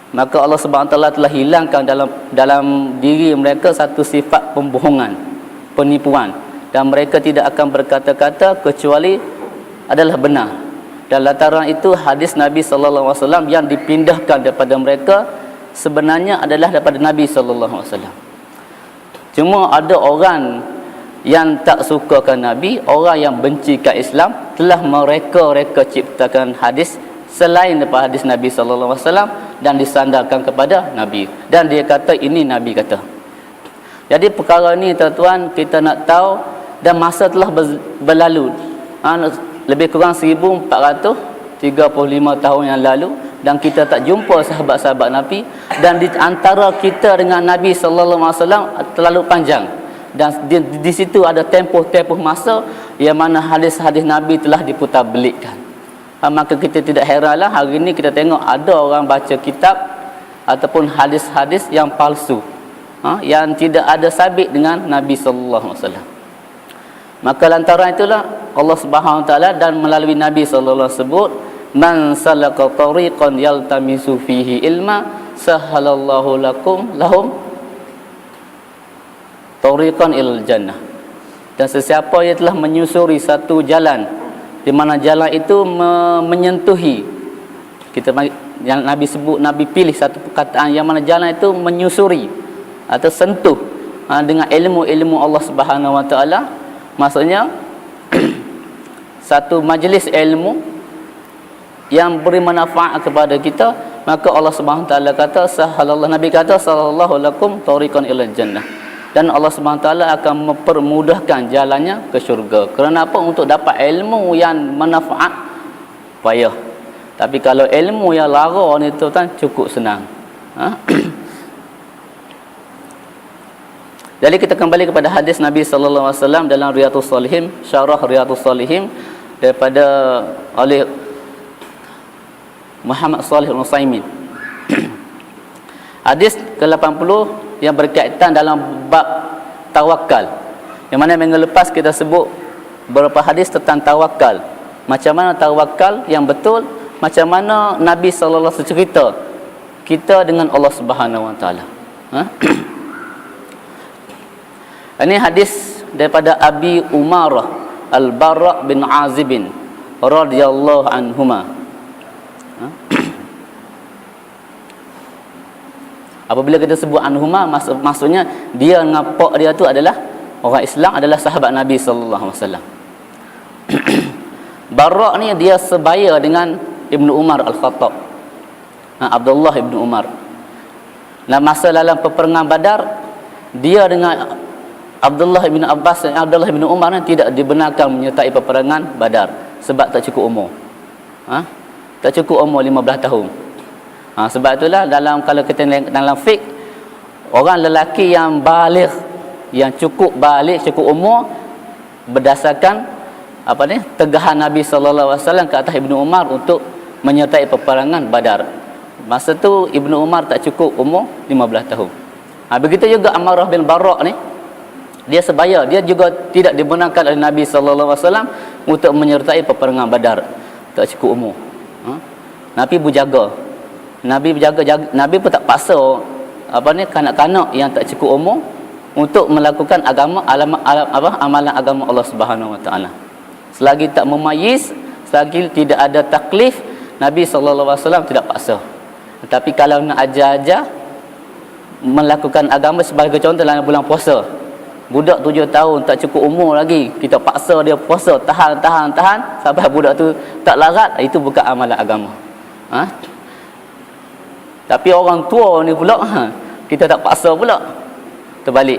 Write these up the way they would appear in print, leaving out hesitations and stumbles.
maka Allah Subhanahu Wa Taala telah hilangkan dalam diri mereka satu sifat pembohongan, penipuan, dan mereka tidak akan berkata-kata kecuali adalah benar. Dan lantaran itu hadis Nabi sallallahu alaihi wasallam yang dipindahkan daripada mereka sebenarnya adalah daripada Nabi sallallahu alaihi wasallam. Cuma ada orang yang tak sukakan Nabi, orang yang bencikan Islam, telah mereka ciptakan hadis selain daripada hadis Nabi sallallahu alaihi wasallam dan disandarkan kepada Nabi, dan dia kata ini Nabi kata. Jadi perkara ni tuan-tuan kita nak tahu, dan masa telah berlalu lebih kurang 1435 tahun yang lalu, dan kita tak jumpa sahabat-sahabat Nabi, dan di antara kita dengan Nabi sallallahu alaihi wasallam terlalu panjang, dan di situ ada tempoh masa yang mana hadis-hadis Nabi telah diputarbelikkan. Maka kita tidak heranlah hari ini kita tengok ada orang baca kitab ataupun hadis-hadis yang palsu, yang tidak ada sabit dengan Nabi sallallahu alaihi wasallam. Maka lantaran itulah Allah Subhanahu Wa Taala dan melalui Nabi sallallahu alaihi wasallam sebut, man salaka tariqan yaltamisu fihi ilma sahalallahu lahum tariqan ilal jannah. Dan sesiapa yang telah menyusuri satu jalan di mana jalan itu menyentuhi, yang Nabi sebut, Nabi pilih satu perkataan yang mana jalan itu menyusuri atau sentuh dengan ilmu-ilmu Allah Subhanahu Wa Taala, maksudnya satu majlis ilmu yang beri manfaat kepada kita, maka Allah Subhanahu Wa Taala kata sahalallahu, Nabi kata sallallahu lakum tariqan ilal jannah, dan Allah Subhanahu Wa Taala akan mempermudahkan jalannya ke syurga. Kerana apa? Untuk dapat ilmu yang manfaat payah. Tapi kalau ilmu yang lara ni tuan cukup senang. Jadi kita kembali kepada hadis Nabi sallallahu alaihi wasallam dalam Riyadhus Shalihin, syarah Riyadhus Shalihin daripada oleh Muhammad Shalih Al-Utsaimin. Hadis ke-80 yang berkaitan dalam bab tawakal, yang mana minggu lepas kita sebut beberapa hadis tentang tawakal, macam mana tawakal yang betul, macam mana Nabi sallallahu alaihi wasallam cerita kita dengan Allah Subhanahu Wa Taala. Ini hadis daripada Abi Umarah Al-Bara' bin Azib radhiyallahu anhuma. Apabila kita sebut anhuma, maksudnya dia dengan pak dia tu adalah orang Islam, adalah sahabat Nabi sallallahu alaihi wasallam. Bara' ni dia sebaya dengan Ibnu Umar Al-Khattab, Abdullah Ibnu Umar. Nah, masa dalam peperangan Badar, dia dengan Abdullah Ibnu Abbas dan Abdullah Ibnu Umar ni tidak dibenarkan menyertai peperangan Badar sebab tak cukup umur. Tak cukup umur 15 tahun. Sebab itulah kalau kita dalam fiqh, orang lelaki yang baligh, yang cukup baligh, cukup umur, berdasarkan tegahan Nabi sallallahu alaihi wasallam ke atas Ibnu Umar untuk menyertai peperangan Badar. Masa tu Ibnu Umar tak cukup umur 15 tahun. Begitu juga Ammarah bin Bara' ni, dia sebaya, dia juga tidak dibenarkan oleh Nabi sallallahu alaihi wasallam untuk menyertai peperangan Badar, tak cukup umur. Nabi berjaga. Nabi Nabi pun tak paksa kanak-kanak yang tak cukup umur untuk melakukan amalan agama Allah Subhanahu Wa Taala. Selagi tak memayyiz, selagi tidak ada taklif, Nabi sallallahu alaihi wasallam tidak paksa. Tapi kalau nak ajar-ajar melakukan agama, sebagai contoh dalam bulan puasa, budak 7 tahun tak cukup umur lagi, kita paksa dia puasa, tahan sampai budak tu tak larat, itu bukan amalan agama. Tapi orang tua ni pula kita tak paksa pula, terbalik.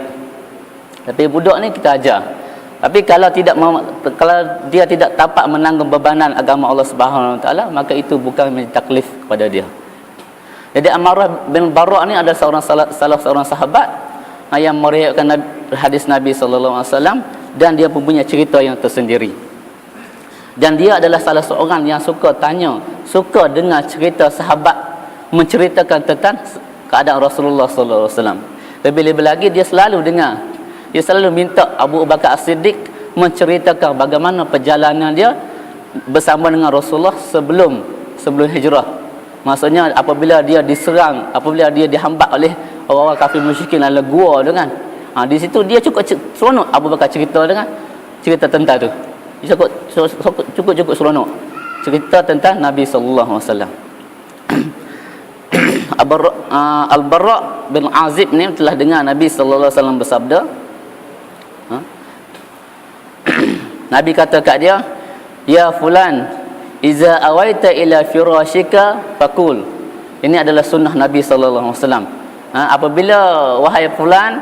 Tapi budak ni kita ajar. Tapi kalau dia tidak dapat menanggung bebanan agama Allah Subhanahu Wa Taala, maka itu bukan menjadi taklif kepada dia. Jadi Ammarah bin Bara' ni adalah salah seorang sahabat yang meriwayatkan hadis Nabi sallallahu alaihi wasallam, dan dia mempunyai cerita yang tersendiri. Dan dia adalah salah seorang yang suka dengar cerita sahabat menceritakan tentang keadaan Rasulullah sallallahu alaihi wasallam. Lebih-lebih lagi dia selalu minta Abu Bakar As-Siddiq menceritakan bagaimana perjalanan dia bersama dengan Rasulullah sebelum hijrah. Maksudnya apabila dia diserang, apabila dia dihambat oleh orang-orang kafir musyrikin dalam gua tu kan. Di situ dia cukup seronok Abu Bakar cerita dengan cerita tentang tu. Dia cukup seronok cerita tentang Nabi sallallahu alaihi wasallam. Al-Barra bin Azib ni telah dengar Nabi sallallahu alaihi wasallam bersabda. Nabi kata kat dia, "Ya fulan, iza awaita ila firashika faqul." Ini adalah sunnah Nabi sallallahu alaihi wasallam. Apabila wahai fulan,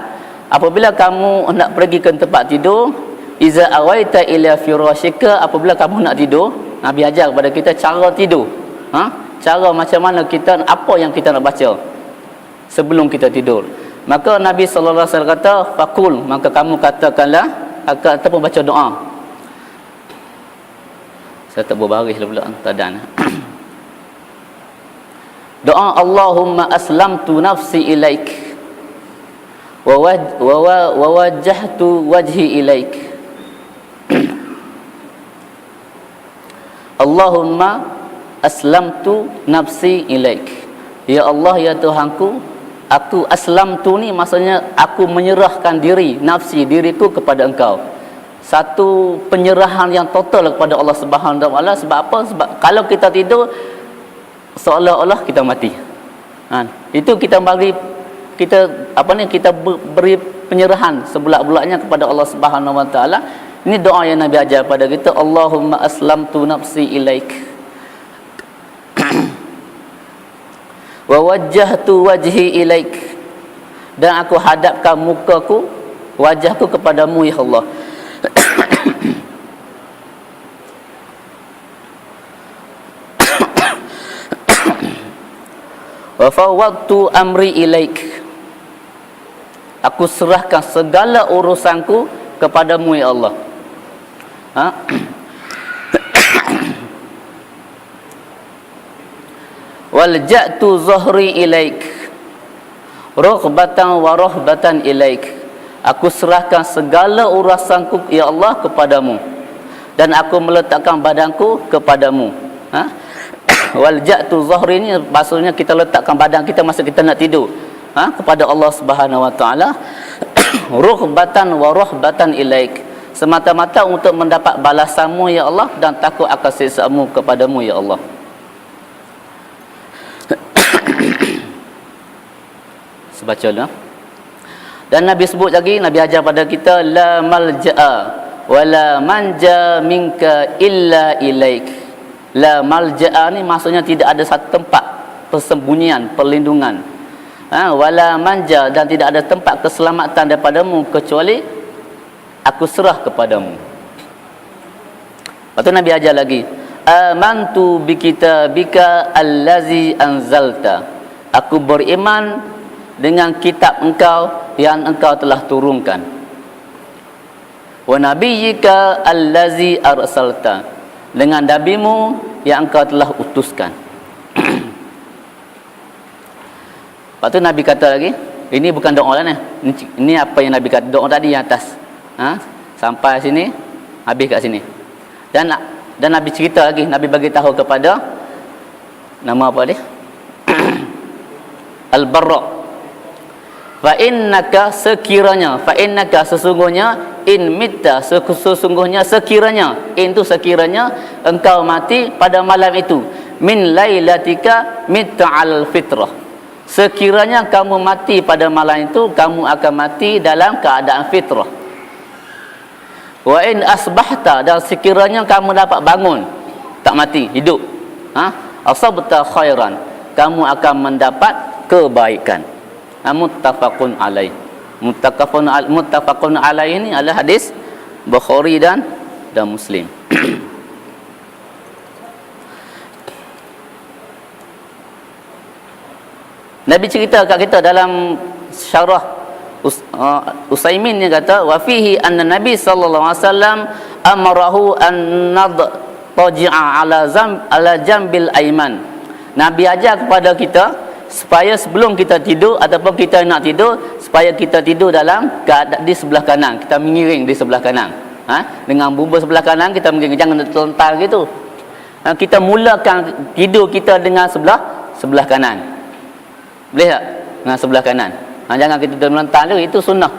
apabila kamu nak pergi ke tempat tidur, iza awaita ila firashika, apabila kamu nak tidur, Nabi ajar kepada kita cara tidur. Cara macam mana kita, apa yang kita nak baca sebelum kita tidur. Maka Nabi sallallahu alaihi wasallam kata, faqul, maka kamu katakanlah ataupun baca doa. Saya tak berbaris pula tadan. Doa Allahumma aslamtu nafsi ilaik wa wajjahtu wajhi ilaik. Allahumma aslamtu nafsi ilaik. Ya Allah, ya Tuhanku, aku aslamtu ni maksudnya aku menyerahkan diri, nafsi, diriku kepada Engkau. Satu penyerahan yang total kepada Allah Subhanahu wa taala. Sebab apa? Sebab kalau kita tidur seolah-olah kita mati. Itu kita bagi kita beri penyerahan sebulak-bulaknya kepada Allah Subhanahu wa taala. Ini doa yang Nabi ajar pada kita, Allahumma aslamtu nafsi ilaik wa wajjahtu wajhi ilaik, dan aku hadapkan mukaku, wajahku kepadamu ya Allah. Wa fawwadtu amri ilaik, aku serahkan segala urusanku kepadamu ya Allah. Walja'tu zahri ilaik rughbatan wa rahbatan ilaik, aku serahkan segala urusanku ya Allah kepadamu, dan aku meletakkan badanku kepadamu. Walja'tu zahri ini maksudnya kita letakkan badan kita masa kita nak tidur kepada Allah Subhanahu wa taala. Rughbatan wa rahbatan ilaik, semata-mata untuk mendapat balasanmu ya Allah dan takut akan siksamu kepadamu ya Allah. Sebacalah. Dan Nabi sebut lagi, Nabi ajar pada kita, la malja'a wa la manja minka illa ilaik. La malja'a ni maksudnya tidak ada satu tempat persembunyian, perlindungan, wala manja, dan tidak ada tempat keselamatan daripadamu kecuali aku serah kepadamu. Lepas tu Nabi ajar lagi, amantu bi kitabika allazi anzalta, aku beriman dengan kitab engkau yang engkau telah turunkan. Wa nabiyyika allazi arsalta, dengan nabimu yang engkau telah utuskan. Lepas tu Nabi kata lagi, ini bukan doa lah ni. Ini apa yang Nabi kata, doa tadi yang atas. Sampai sini, habis kat sini. Dan Nabi cerita lagi, Nabi bagi tahu kepada nama apa dia? Al-Barra. Fa innaka sekiranya, fa innaka sesungguhnya, in mitta sesungguhnya, sekiranya, in tu sekiranya engkau mati pada malam itu, min lailatika mitta al fitrah, sekiranya kamu mati pada malam itu, kamu akan mati dalam keadaan fitrah. Wa in asbahta, dan sekiranya kamu dapat bangun tak mati, hidup, asabta khairan, kamu akan mendapat kebaikan. Muttafaqun alaih. Muttafaqun alaih ini adalah hadis Bukhari dan Muslim. Nabi cerita kat kita dalam syarah Usaimin, dia kata, wa fihi anna Nabi sallallahu alaihi wasallam amarahu an nadtaji'a ala jambil aiman. Nabi ajar kepada kita supaya sebelum kita tidur ataupun kita nak tidur, supaya kita tidur dalam keadaan di sebelah kanan, kita mengiring di sebelah kanan. Dengan bubur sebelah kanan kita mengiring, jangan terlentar gitu. Kita mulakan tidur kita dengan sebelah sebelah kanan. Boleh tak? Dengan sebelah kanan. Jangan kita terlentang tu, itu sunnah.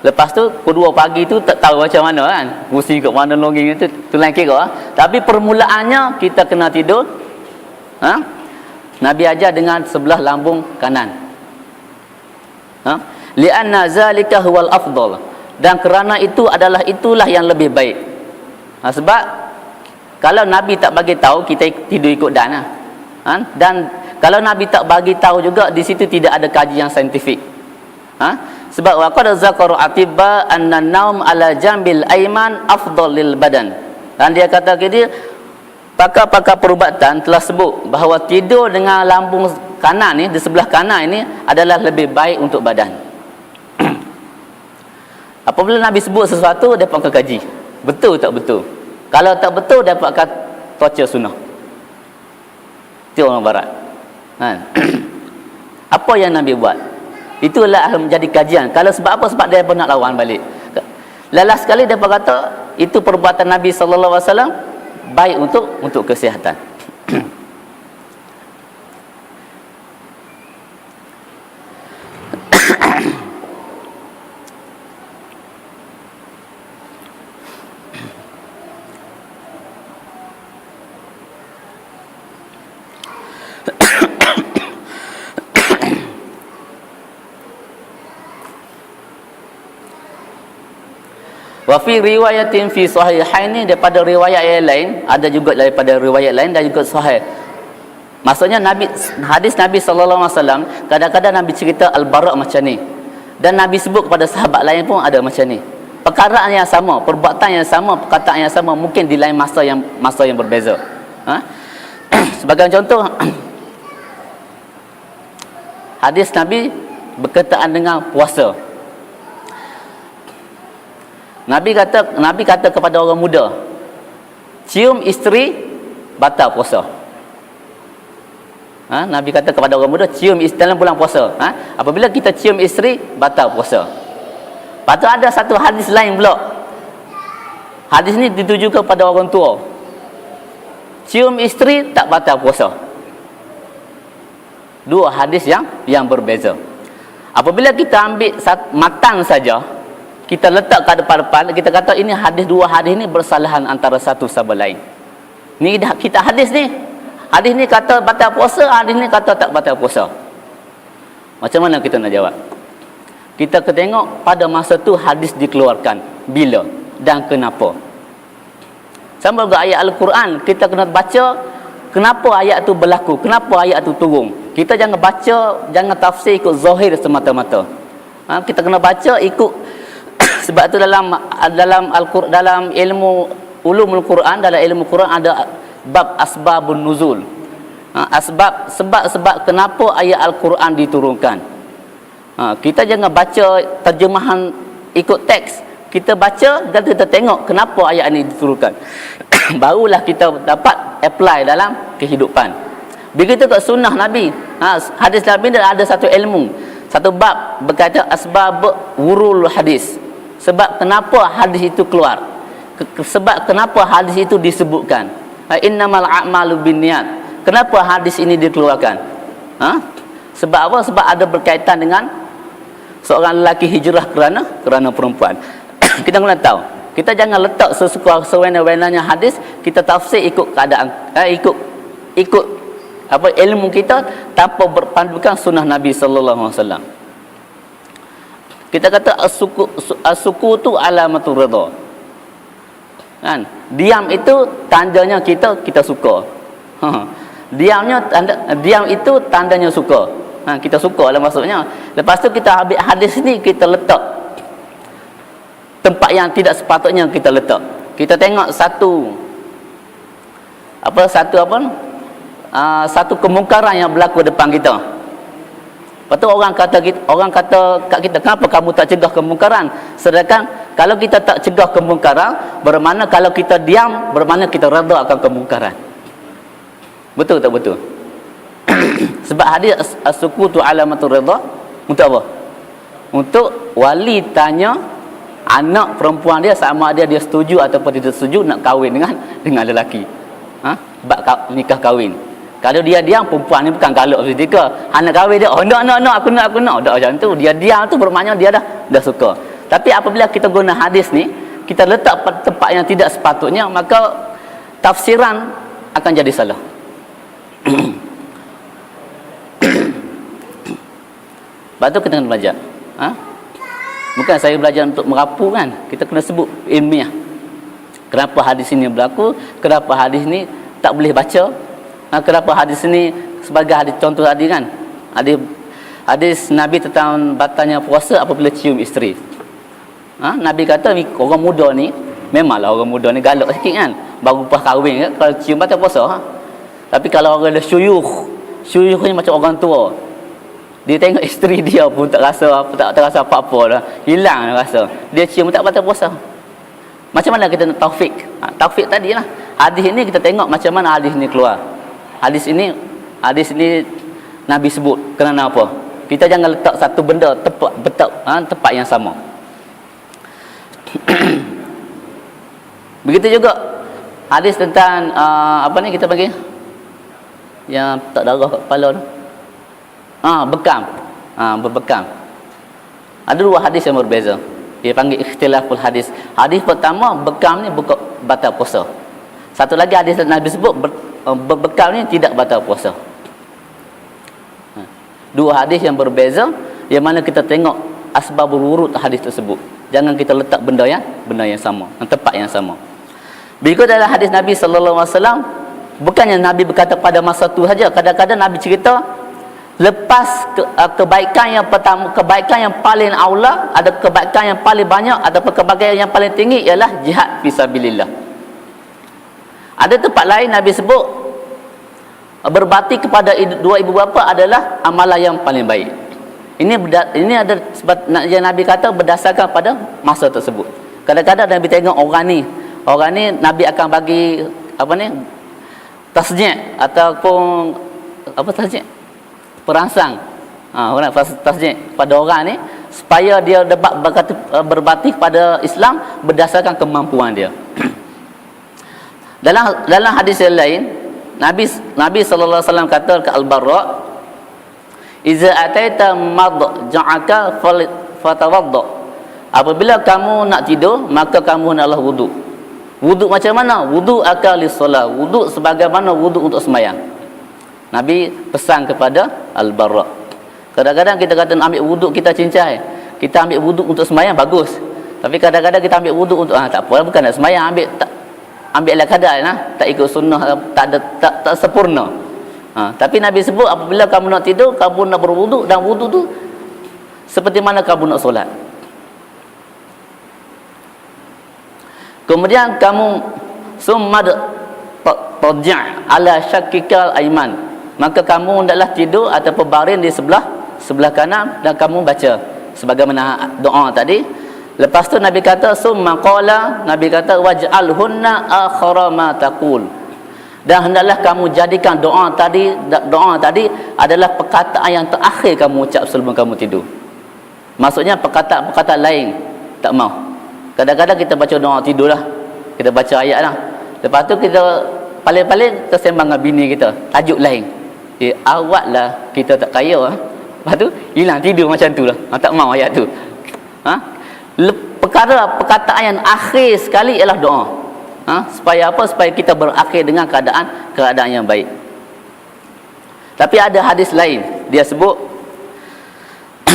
Lepas tu kedua pagi tu tak tahu macam mana kan. Pusing kat mana longing tu lain kira. Tapi permulaannya kita kena tidur. Nabi ajar dengan sebelah lambung kanan. Li'anna zalika huwal afdal. Dan kerana itulah yang lebih baik. Sebab kalau Nabi tak bagi tahu, kita tidur ikut dan. Dan kalau Nabi tak bagi tahu juga, di situ tidak ada kajian saintifik. Sebab waqad zakaru atibba anna naum ala jambil aiman afdal lil badan. Dan dia kata dia pakar-pakar perubatan telah sebut bahawa tidur dengan lambung kanan ni, di sebelah kanan ini adalah lebih baik untuk badan. Apabila Nabi sebut sesuatu, dia akan kaji betul tak betul. Kalau tak betul, dia akan torture sunnah. Itu orang barat. Apa yang Nabi buat? Itulah menjadi kajian. Kalau sebab apa? Sebab dia pun nak lawan balik. Lalas sekali dia kata itu perbuatan Nabi sallallahu alaihi wasallam baik untuk kesihatan. Wa fi riwayatin fi sahihaini, daripada riwayat yang lain, ada juga daripada riwayat lain dan juga sahih. Maksudnya hadis Nabi sallallahu alaihi wasallam, kadang-kadang Nabi cerita al-bara' macam ni. Dan Nabi sebut kepada sahabat lain pun ada macam ni. Perkara yang sama, perbuatan yang sama, perkataan yang sama, mungkin di lain masa yang berbeza. Sebagai contoh, hadis Nabi berkaitan dengan puasa. Nabi kata kepada orang muda, cium isteri batal puasa. Nabi kata kepada orang muda, cium isteri dalam bulan puasa. Apabila kita cium isteri, batal puasa. Lepas tu ada satu hadis lain pula. Hadis ni ditujukan kepada orang tua. Cium isteri tak batal puasa. Dua hadis yang berbeza. Apabila kita ambil matan saja, kita letak kat depan-depan, kita kata ini dua hadis ni bersalahan antara satu sama lain. Ni kita hadis ni kata batal puasa, hadis ni kata tak batal puasa. Macam mana kita nak jawab? Kita tengok pada masa tu hadis dikeluarkan bila dan kenapa. Sama juga ayat Al-Quran, kita kena baca kenapa ayat tu berlaku, kenapa ayat tu turun. Kita jangan baca, jangan tafsir ikut zahir semata-mata. Kita kena baca ikut. Sebab tu dalam Al-Quran, dalam ilmu ulumul Quran, dalam ilmu Quran ada bab asbabun nuzul. Sebab kenapa ayat Al-Quran diturunkan. Kita jangan baca terjemahan ikut teks. Kita baca dan kita tengok kenapa ayat ini diturunkan. Barulah kita dapat apply dalam kehidupan. Begitu kat sunnah Nabi. Hadis Nabi ada satu ilmu, satu bab berkata asbab wurul hadis. Sebab kenapa hadis itu keluar, sebab kenapa hadis itu disebutkan. Innamal a'malu binniyat. Kenapa hadis ini dikeluarkan? Sebab apa? Sebab ada berkaitan dengan seorang lelaki hijrah kerana perempuan. Kita kena tahu. Kita jangan letak sesuka sewena-wenanya hadis, kita tafsir ikut keadaan, ikut apa ilmu kita tanpa berpandukan sunnah Nabi sallallahu alaihi wasallam. Kita kata as-sukutu alamatur ridha. Kan? Diam itu tandanya kita suka. Diam itu tandanya suka. Kita suka lah maksudnya. Lepas tu kita ambil hadis ni, kita letak tempat yang tidak sepatutnya kita letak. Kita tengok satu kemungkaran yang berlaku depan kita. Lepas tu orang kata kat kita, kenapa kamu tak cegah kemungkaran? Sedangkan kalau kita tak cegah kemungkaran, bermakna kalau kita diam, bermakna kita redha akan kemungkaran. Betul tak betul? Sebab hadis as-sukutu alamatur ridha untuk apa? Untuk wali tanya anak perempuan dia sama dia setuju ataupun tidak setuju nak kahwin dengan lelaki. Bab nikah kahwin. Kalau dia diam, perempuan ni bukan galak seketika. Anak kahwin dia, oh no, aku nak. Tak macam tu. Dia diam tu bermakna dia dah suka. Tapi apabila kita guna hadis ni, kita letak pada tempat yang tidak sepatutnya, maka tafsiran akan jadi salah. Lepas tu kita kena belajar. Bukan saya belajar untuk merapu kan. Kita kena sebut ilmiah. Kenapa hadis ini berlaku? Kenapa hadis ni tak boleh baca? Kenapa hadis ini sebagai hadis contoh tadi kan? Hadis Nabi tentang batalnya puasa apabila cium isteri. Nabi kata orang muda ni, memanglah orang muda ni galak sikit kan. Baru lepas kahwin kan, kalau cium batal puasa. Tapi kalau orang dah syuyukh ni macam orang tua. Dia tengok isteri dia pun tak rasa apa-apa dah. Hilang rasa. Dia cium tak batal puasa. Macam mana kita nak taufik? Taufik tadi lah. Hadis ini kita tengok macam mana hadis ini keluar. Hadis ini Nabi sebut. Kerana apa? Kita jangan letak satu benda tempat yang sama. Begitu juga hadis tentang apa ni kita panggil? Yang tak darah kat kepala tu. Bekam. Berbekam. Ada dua hadis yang berbeza. Dia panggil ikhtilaful hadis. Hadis pertama, bekam ni bukan batal puasa. Satu lagi hadis yang Nabi sebut, berbekam ni tidak batal puasa. Dua hadis yang berbeza, yang mana kita tengok asbabul wurud hadis tersebut. Jangan kita letak benda yang sama, tempat yang sama. Berikut dalam hadis Nabi sallallahu alaihi wasallam, bukannya Nabi berkata pada masa tu saja. Kadang-kadang Nabi cerita lepas kebaikan yang pertama, kebaikan yang paling aula, ada kebaikan yang paling banyak, ada kebaikan yang paling tinggi ialah jihad fisabilillah. Ada tempat lain Nabi sebut berbakti kepada dua ibu bapa adalah amalan yang paling baik. Ini ada sebab yang Nabi kata berdasarkan pada masa tersebut. Kadang-kadang Nabi tengok orang ni Nabi akan bagi tasjid ataupun tasjid, perangsang. Orang tasjid pada orang ni supaya dia dapat berbakti kepada Islam berdasarkan kemampuan dia. Dalam hadis yang lain, Nabi sallallahu alaihi wasallam kata ke Al-Barra, "Iza ataita madja'aka fatawadda." Apabila kamu nak tidur, maka kamu hendaklah wuduk. Wuduk macam mana? Wuduk akal lis-solah. Wuduk sebagaimana wuduk untuk sembahyang. Nabi pesan kepada Al-Barra. Kadang-kadang kita kata nak ambil wuduk kita cincai. Kita ambil wuduk untuk sembahyang bagus. Tapi kadang-kadang kita ambil wuduk untuk tak apa, bukan nak sembahyang, ambil ala kadar tak ikut sunnah, tak sempurna. Tapi Nabi sebut apabila kamu nak tidur, kamu nak berwuduk, dan wuduk tu seperti mana kamu nak solat. Kemudian kamu summad tadja' ala syakikal aiman, maka kamu hendaklah tidur atau berbaring di sebelah kanan dan kamu baca sebagaimana doa tadi. Lepas tu Nabi kata summa qala, Nabi kata waj'alhunna akhara ma taqul, dan hendaklah kamu jadikan doa tadi adalah perkataan yang terakhir kamu ucap sebelum kamu tidur. Maksudnya perkataan lain tak mau. Kadang-kadang kita baca doa tidurlah, kita baca ayat lah, lepas tu kita paling-paling tersembang dengan bini kita tajuk lain. Awaklah kita tak kaya lepas tu hilang tidur macam tu lah. Tak mau ayat tu. Perkataan yang akhir sekali ialah doa. Supaya apa? Supaya kita berakhir dengan keadaan yang baik. Tapi ada hadis lain, dia sebut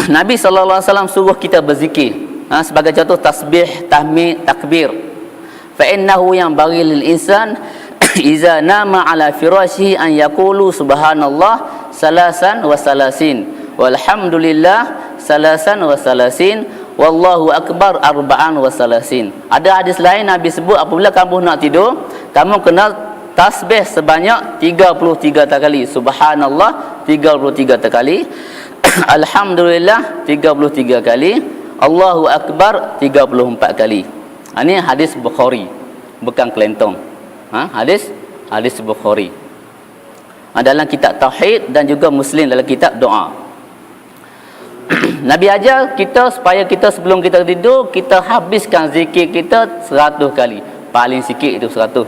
Nabi sallallahu alaihi wasallam suruh kita berzikir. Sebagai contoh tasbih, tahmid, takbir. Fa innahu yanbaghi lil insan iza nama ala firashihi an yaqulu subhanallah salasan wa salasin walhamdulillah salasan wa salasin wallahu akbar arba'an wa salasin. Ada hadis lain Nabi sebut apabila kamu nak tidur, kamu kena tasbih sebanyak 33 kali, subhanallah 33 kali, alhamdulillah 33 kali, Allahu akbar 34 kali. Ini hadis Bukhari, bukan kelentong. Hadis Bukhari. Dalam kitab tauhid dan juga Muslim dalam kitab doa. Nabi ajar kita supaya kita sebelum kita tidur, kita habiskan zikir kita 100 kali. Paling sikit itu 100.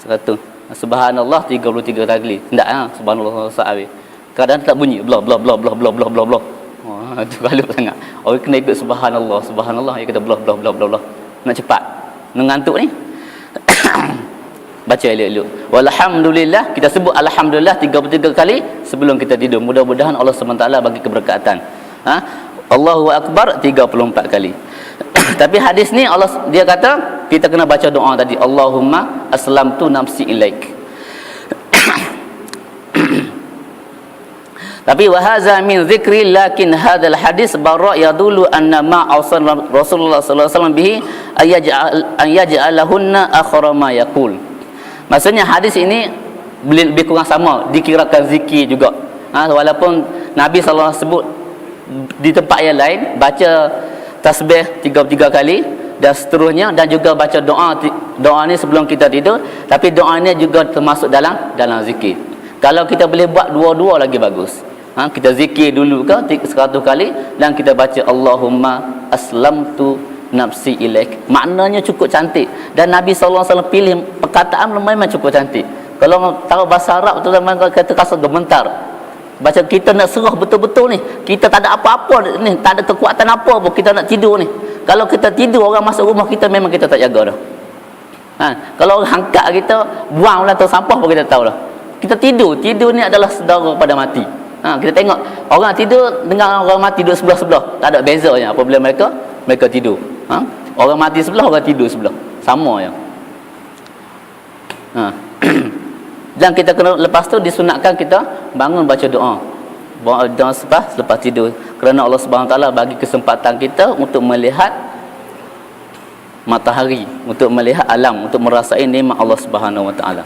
100. Subhanallah 33 kali. Tidak subhanallah sahabat. Kadang tak bunyi blah blah blah blah blah blah blah blah. Oh, itu kalut sangat. Orang kena ikut subhanallah, subhanallah dia kata blah blah blah blah blah. Nak cepat. Mengantuk ni. Baca elok-elok. Walhamdulillah, kita sebut alhamdulillah 33 kali sebelum kita tidur. Mudah-mudahan Allah SWT bagi keberkatan. Allahu akbar 34 kali. Tapi hadis ni Allah dia kata kita kena baca doa tadi, Allahumma aslamtu nafsi ilaik. Tapi wahaza min zikri, lakin hadzal hadis barra yadullu anna ma awsal Rasulullah sallallahu alaihi wasallam bihi ayaj'alahunna akhra ma yaqul. Maksudnya hadis ini lebih kurang sama, dikirakan zikir juga. Walaupun Nabi sallallahu alaihi wasallam sebut di tempat yang lain baca tasbih 33 kali dan seterusnya, dan juga baca doa ni sebelum kita tidur, tapi doa ni juga termasuk dalam zikir. Kalau kita boleh buat dua-dua lagi bagus. Kita zikir dulu ke 100 kali dan kita baca Allahumma aslamtu nafsi ilaik. Maknanya cukup cantik dan Nabi SAW pilih perkataan memang cukup cantik. Kalau tahu bahasa Arab tu memang kata kasar gementar. Baca kita nak serah betul-betul ni, kita tak ada apa-apa ni, tak ada kekuatan apa pun, kita nak tidur ni. Kalau kita tidur, orang masuk rumah kita memang kita tak jaga dah. Kalau orang hangkat kita, buang lah atau sampah pun kita tahu dah. Kita tidur ni adalah saudara pada mati. Kita tengok orang tidur dengan orang mati duduk sebelah-sebelah, tak ada bezanya apabila mereka tidur. Orang mati sebelah, orang tidur sebelah, sama je. Dan kita kena, lepas tu disunatkan kita bangun baca doa. Doa selepas tidur. Kerana Allah Subhanahu Taala bagi kesempatan kita untuk melihat matahari, untuk melihat alam, untuk merasai nikmat Allah Subhanahu Wa Taala.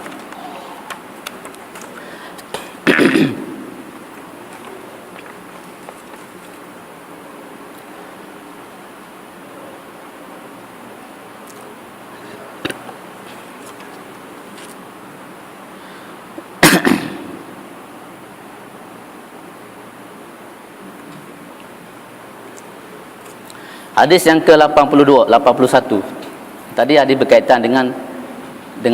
Hadis yang ke-82, 81. Tadi ada berkaitan dengan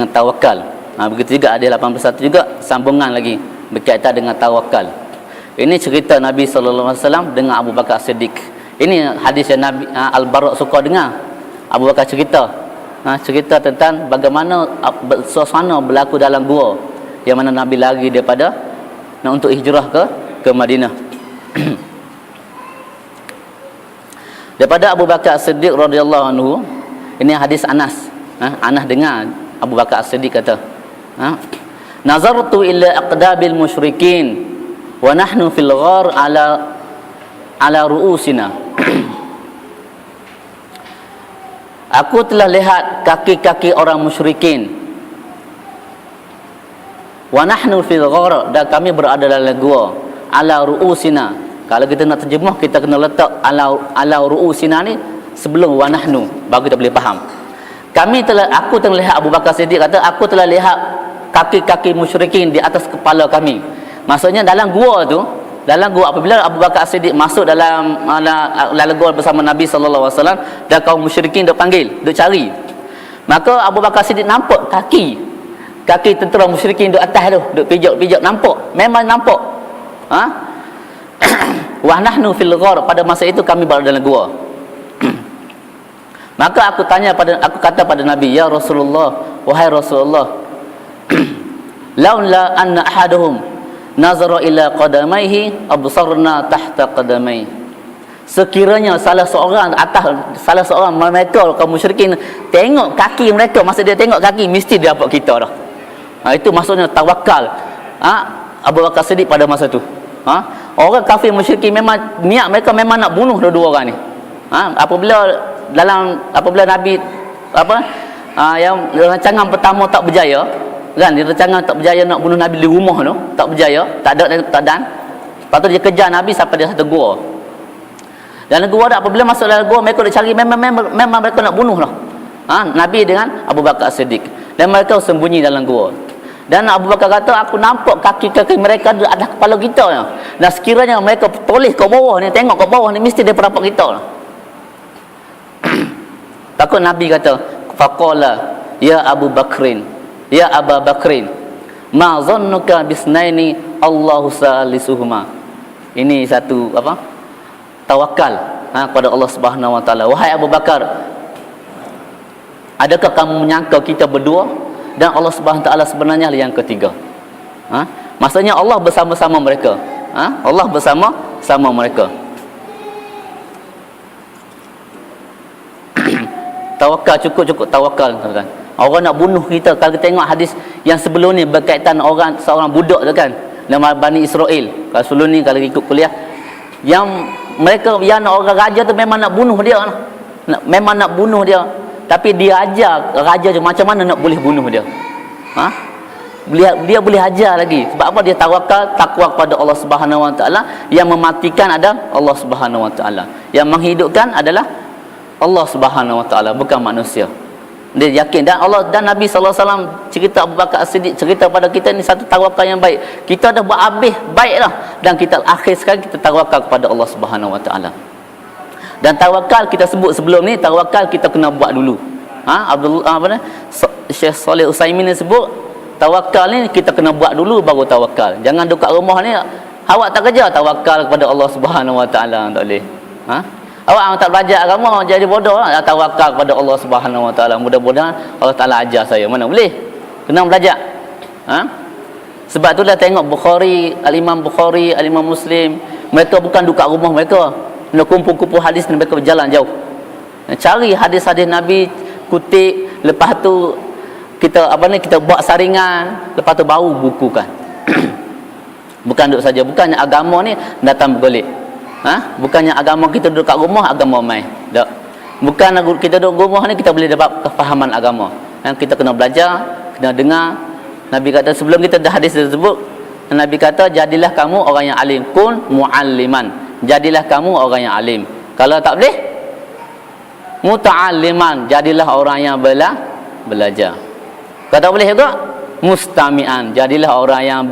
tawakal. Begitu juga ada 81 juga sambungan lagi berkaitan dengan tawakal. Ini cerita Nabi sallallahu alaihi wasallam dengan Abu Bakar Siddiq. Ini hadis yang Nabi Al-Bara suka dengar. Abu Bakar cerita tentang bagaimana suasana berlaku dalam gua yang mana Nabi lari daripada untuk hijrah ke Madinah. Daripada Abu Bakar As-Siddiq radhiyallahu anhu, ini hadis Anas. Anas dengar Abu Bakar As-Siddiq kata, nazartu ila aqdabil musyrikin wa nahnu fil ghar ala ru'usina. Aku telah lihat kaki-kaki orang musyrikin, wa nahnu fil ghar, dan kami berada dalam gua, ala ru'usina. Kalau kita nak terjemah, kita kena letak ala ru'usina ni sebelum wa nahnu, baru kita boleh faham. Aku telah lihat, Abu Bakar Siddiq kata, aku telah lihat kaki-kaki musyrikin di atas kepala kami. Maksudnya dalam gua apabila Abu Bakar Siddiq masuk dalam gua bersama Nabi sallallahu alaihi wasallam, dan kaum musyrikin duk panggil, duk cari. Maka Abu Bakar Siddiq nampak kaki tentera musyrikin duk atas tu, duk pijak-pijak, nampak, memang nampak. Wa nahnu fil ghar, pada masa itu kami berada dalam gua. Maka aku kata pada Nabi, ya Rasulullah, wahai Rasulullah, laula anna ahaduhum nazara ila qadamaihi absarna tahta qadamai. Sekiranya salah seorang mereka kaum musyrikin tengok kaki mereka, masa dia tengok kaki, mesti dia dapat kita dah. Itu maksudnya tawakal Abu Bakar Siddiq pada masa tu. Orang kafir musyrikin memang niat mereka memang nak bunuh dua orang ni. Apabila Nabi yang rancangan pertama tak berjaya, kan, rancangan tak berjaya nak bunuh Nabi di rumah tu, tak berjaya, tak ada. Lepas tu dia kejar Nabi sampai dia satu gua. Dalam gua dah, apabila masuk dalam gua, mereka nak cari, memang mereka nak bunuh lah. Nabi dengan Abu Bakar Siddiq, dan mereka sembunyi dalam gua. Dan Abu Bakar kata, aku nampak kaki-kaki mereka di atas kepala kita ya. Dan sekiranya mereka toleh ke bawah ni, tengok ke bawah ni, mesti dia dapat kita lah. Takut Nabi kata, faqala ya Abu Bakrin, ya Aba Bakrin, ma zannuka bisnaini Allahu salisuhuma. Ini satu apa? Tawakal kepada Allah Subhanahu wa taala. Wahai Abu Bakar, adakah kamu menyangka kita berdua dan Allah Subhanahu wa taala sebenarnya yang ketiga? Maksudnya Allah bersama-sama mereka. Allah bersama-sama mereka. Tawakal, cukup tawakal, kan. Orang nak bunuh kita, kalau kita tengok hadis yang sebelum ni berkaitan seorang budak tu kan, nama Bani Israel. Kalau sebelum ni kalau ikut kuliah, yang mereka yang orang raja tu memang nak bunuh dia. Memang nak bunuh dia. Tapi dia ajar raja tu macam mana nak boleh bunuh dia. Dia boleh ajar lagi. Sebab apa? Dia tawakal, takwa kepada Allah Subhanahu wa taala. Yang mematikan adalah Allah Subhanahu wa taala. Yang menghidupkan adalah Allah Subhanahu wa taala, bukan manusia. Dia yakin, dan Allah dan Nabi sallallahu alaihi wasallam cerita Abu Bakar As-Siddiq cerita pada kita ni satu tawakal yang baik. Kita dah buat habis baik dah, dan kita akhir sekali kita tawakal kepada Allah Subhanahu wa taala. Dan tawakal kita sebut sebelum ni, tawakal kita kena buat dulu. Syekh Saleh Utsaimin ni sebut tawakal ni kita kena buat dulu baru tawakal. Jangan duduk kat rumah ni awak tak kerja, tawakal kepada Allah Subhanahu wa taala, tak boleh. Awak tak belajar agama jadi bodoh lah, tawakal kepada Allah Subhanahu wa taala. Mudah-mudahan Allah Taala ajar saya. Mana boleh? Kena belajar. Sebab tu dah tengok Bukhari, Al-Imam Bukhari, Al-Imam Muslim, mereka bukan duduk kat rumah mereka. Nak kumpul-kumpul hadis ni, mereka berjalan jauh. Cari hadis-hadis Nabi, kutip, lepas tu kita kita buat saringan, lepas tu baru bukukan. Bukan duduk saja, bukannya agama ni datang bergolek. Bukannya agama kita duduk kat rumah, agama main. Tak. Bukan kita duduk rumah ni kita boleh dapat kefahaman agama. Kita kena belajar, kena dengar. Nabi kata sebelum kita dah hadis tersebut, Nabi kata jadilah kamu orang yang alim, kun mualliman. Jadilah kamu orang yang alim. Kalau tak boleh, muta'alliman, jadilah orang yang belajar. Kalau tak boleh juga, mustami'an, jadilah orang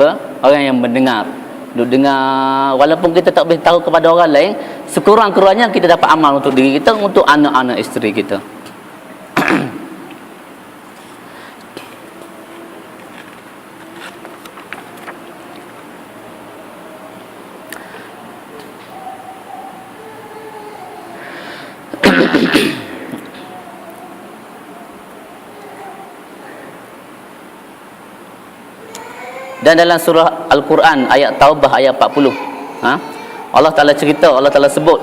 yang mendengar. Duk dengar, walaupun kita tak boleh tahu kepada orang lain, sekurang-kurangnya kita dapat amal untuk diri kita, untuk anak-anak isteri kita. Dan dalam surah Al-Quran ayat Taubah ayat 40, Allah Ta'ala cerita, Allah Ta'ala sebut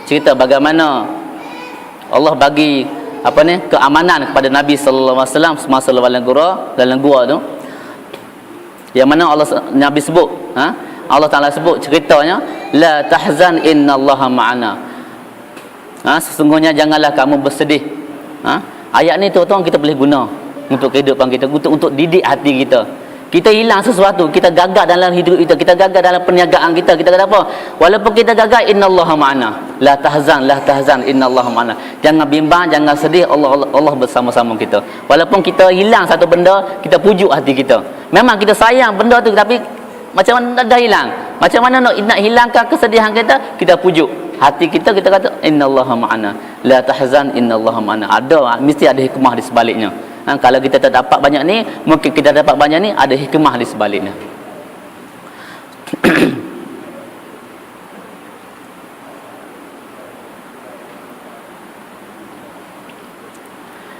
cerita bagaimana Allah bagi keamanan kepada Nabi sallallahu alaihi wasallam semasa dalam gua tu, yang mana Nabi sebut, Allah Ta'ala sebut ceritanya, la tahzan innallaha ma'ana. Sesungguhnya janganlah kamu bersedih. Ayat ni tuan-tuan kita boleh guna untuk kehidupan kita, untuk didik hati kita. Kita hilang sesuatu, kita gagal dalam hidup kita, kita gagal dalam perniagaan kita, kita kata apa? Walaupun kita gagal, innallaha ma'ana. La tahzan innallaha ma'ana. Jangan bimbang, jangan sedih, Allah bersama-sama kita. Walaupun kita hilang satu benda, kita pujuk hati kita. Memang kita sayang benda tu, tapi macam mana dah hilang? Macam mana nak hilangkan kesedihan kita? Kita pujuk hati kita, kita kata innallaha ma'ana. La tahzan innallaha ma'ana. Mesti ada hikmah di sebaliknya. Kalau kita tak dapat banyak ni, mungkin kita dapat banyak ni, ada hikmah di sebaliknya.